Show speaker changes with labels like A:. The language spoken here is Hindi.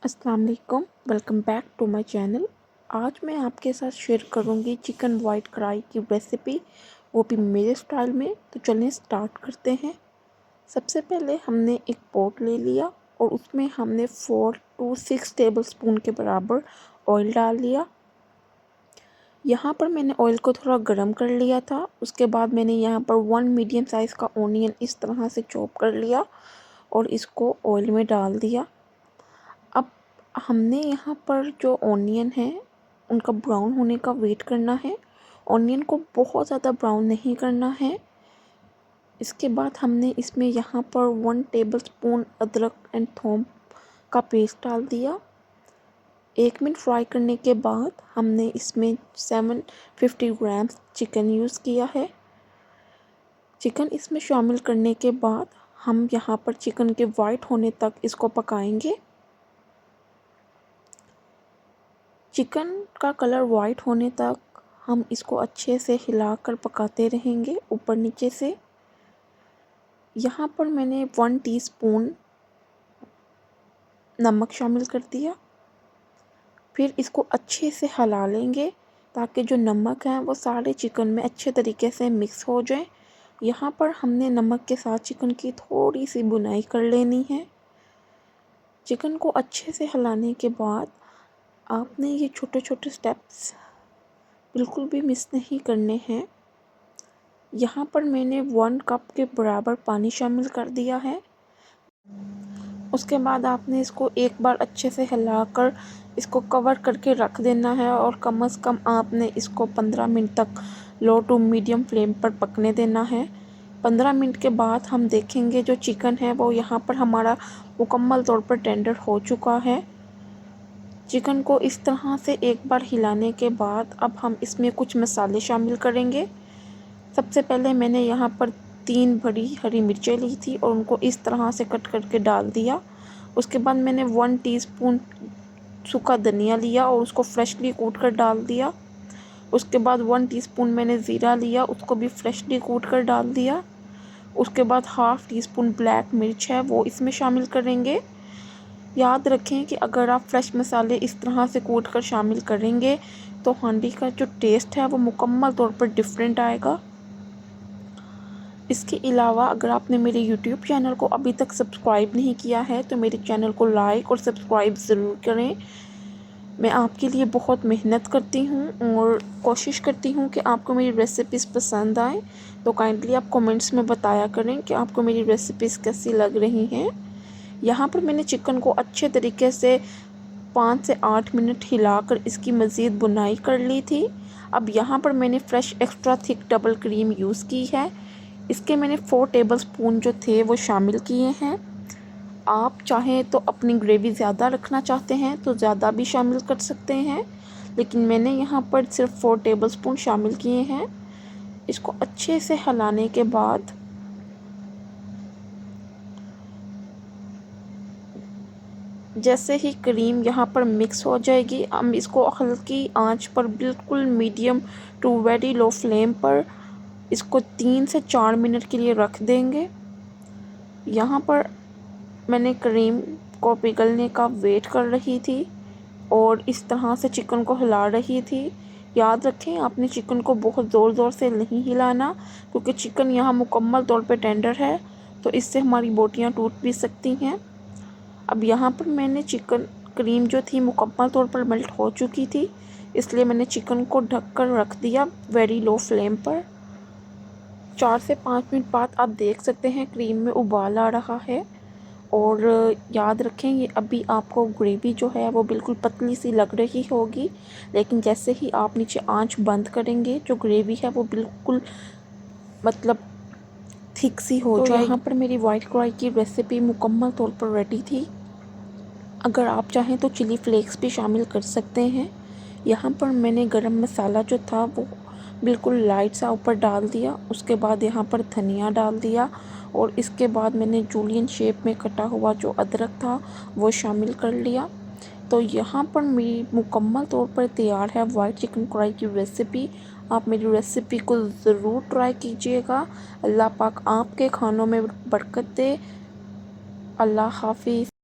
A: अस्सलाम वालेकुम, welcome back to my channel. आज मैं आपके साथ शेयर करूंगी चिकन वाइट कढ़ाई की रेसिपी, वो भी मेरे स्टाइल में। तो चलिए स्टार्ट करते हैं। सबसे पहले हमने एक पॉट ले लिया और उसमें हमने 4 to 6 टेबलस्पून के बराबर ऑयल डाल लिया। यहाँ पर मैंने ऑयल को थोड़ा गर्म कर लिया था। उसके बाद मैंने यहाँ पर 1 मीडियम साइज़ का ऑनियन इस तरह से चॉप कर लिया और इसको ऑयल में डाल दिया। अब हमने यहाँ पर जो ऑनियन है उनका ब्राउन होने का वेट करना है। ऑनियन को बहुत ज़्यादा ब्राउन नहीं करना है। इसके बाद हमने इसमें यहाँ पर 1 टेबलस्पून अदरक एंड थोम का पेस्ट डाल दिया। 1 मिनट फ्राई करने के बाद हमने इसमें 750 ग्राम्स चिकन यूज़ किया है। चिकन इसमें शामिल करने के बाद हम यहाँ पर चिकन के वाइट होने तक इसको पकाएंगे। चिकन का कलर वाइट होने तक हम इसको अच्छे से हिलाकर पकाते रहेंगे ऊपर नीचे से। यहाँ पर मैंने 1 टीस्पून नमक शामिल कर दिया। फिर इसको अच्छे से हिला लेंगे ताकि जो नमक है वो सारे चिकन में अच्छे तरीके से मिक्स हो जाए। यहाँ पर हमने नमक के साथ चिकन की थोड़ी सी भुनाई कर लेनी है। चिकन को अच्छे से हिलाने के बाद आपने ये छोटे छोटे स्टेप्स बिल्कुल भी मिस नहीं करने हैं। यहाँ पर मैंने 1 कप के बराबर पानी शामिल कर दिया है। उसके बाद आपने इसको एक बार अच्छे से हिलाकर इसको कवर करके रख देना है और कम से कम आपने इसको 15 मिनट तक लो टू मीडियम फ्लेम पर पकने देना है। 15 मिनट के बाद हम देखेंगे जो चिकन है वो यहाँ पर हमारा मुकम्मल तौर पर टेंडर हो चुका है। चिकन को इस तरह से एक बार हिलाने के बाद अब हम इसमें कुछ मसाले शामिल करेंगे। सबसे पहले मैंने यहाँ पर 3 बड़ी हरी मिर्चें ली थी और उनको इस तरह से कट करके डाल दिया। उसके बाद मैंने 1 टीस्पून सूखा धनिया लिया और उसको फ्रेशली कूट कर डाल दिया। उसके बाद 1 टीस्पून मैंने ज़ीरा लिया, उसको भी फ्रेशली कूट कर डाल दिया। उसके बाद हाफ़ टीस्पून ब्लैक मिर्च है वो इसमें शामिल करेंगे। याद रखें कि अगर आप फ्रेश मसाले इस तरह से कूट कर शामिल करेंगे तो हांडी का जो टेस्ट है वो मुकम्मल तौर पर डिफरेंट आएगा। इसके अलावा अगर आपने मेरे YouTube चैनल को अभी तक सब्सक्राइब नहीं किया है तो मेरे चैनल को लाइक और सब्सक्राइब ज़रूर करें। मैं आपके लिए बहुत मेहनत करती हूँ और कोशिश करती हूँ कि आपको मेरी रेसिपीज़ पसंद आए। तो काइंडली आप कमेंट्स में बताया करें कि आपको मेरी रेसिपीज़ कैसी लग रही हैं। यहाँ पर मैंने चिकन को अच्छे तरीके से 5 से 8 मिनट हिलाकर इसकी मज़ीद बुनाई कर ली थी। अब यहाँ पर मैंने fresh extra thick double cream use की है। इसके मैंने 4 टेबलस्पून जो थे वो शामिल किए हैं। आप चाहें तो अपनी ग्रेवी ज़्यादा रखना चाहते हैं तो ज़्यादा भी शामिल कर सकते हैं, लेकिन मैंने यहाँ पर सिर्फ 4 टेबलस्पून शामिल किए हैं। इसको अच्छे से हिलाने के बाद जैसे ही क्रीम यहाँ पर मिक्स हो जाएगी हम इसको हल्की आंच पर बिल्कुल medium to very low flame पर इसको 3 से 4 मिनट के लिए रख देंगे। यहाँ पर मैंने क्रीम को पिघलने का वेट कर रही थी और इस तरह से चिकन को हिला रही थी। याद रखें आपने चिकन को बहुत ज़ोर ज़ोर से नहीं हिलाना क्योंकि चिकन यहाँ मुकम्मल तौर पे टेंडर है तो इससे हमारी बोटियाँ टूट भी सकती हैं। अब यहाँ पर मैंने चिकन क्रीम जो थी मुकम्मल तौर पर मेल्ट हो चुकी थी, इसलिए मैंने चिकन को ढक कर रख दिया वेरी लो फ्लेम पर। 4 से 5 मिनट बाद आप देख सकते हैं क्रीम में उबाल आ रहा है। और याद रखें ये अभी आपको ग्रेवी जो है वो बिल्कुल पतली सी लग रही होगी, लेकिन जैसे ही आप नीचे आंच बंद करेंगे जो ग्रेवी है वो बिल्कुल मतलब थिक सी हो जाएगी। यहाँ पर मेरी वाइट कढ़ाई की रेसिपी मुकम्मल तौर पर रेडी थी। अगर आप चाहें तो चिली फ्लेक्स भी शामिल कर सकते हैं। यहाँ पर मैंने गरम मसाला जो था वो बिल्कुल लाइट सा ऊपर डाल दिया। उसके बाद यहाँ पर धनिया डाल दिया और इसके बाद मैंने जूलियन शेप में कटा हुआ जो अदरक था वो शामिल कर लिया। तो यहाँ पर मेरी मुकम्मल तौर पर तैयार है वाइट चिकन कढ़ाई की रेसिपी। आप मेरी रेसिपी को ज़रूर ट्राई कीजिएगा। अल्लाह पाक आपके खानों में बरकत दे। अल्लाह हाफिज़।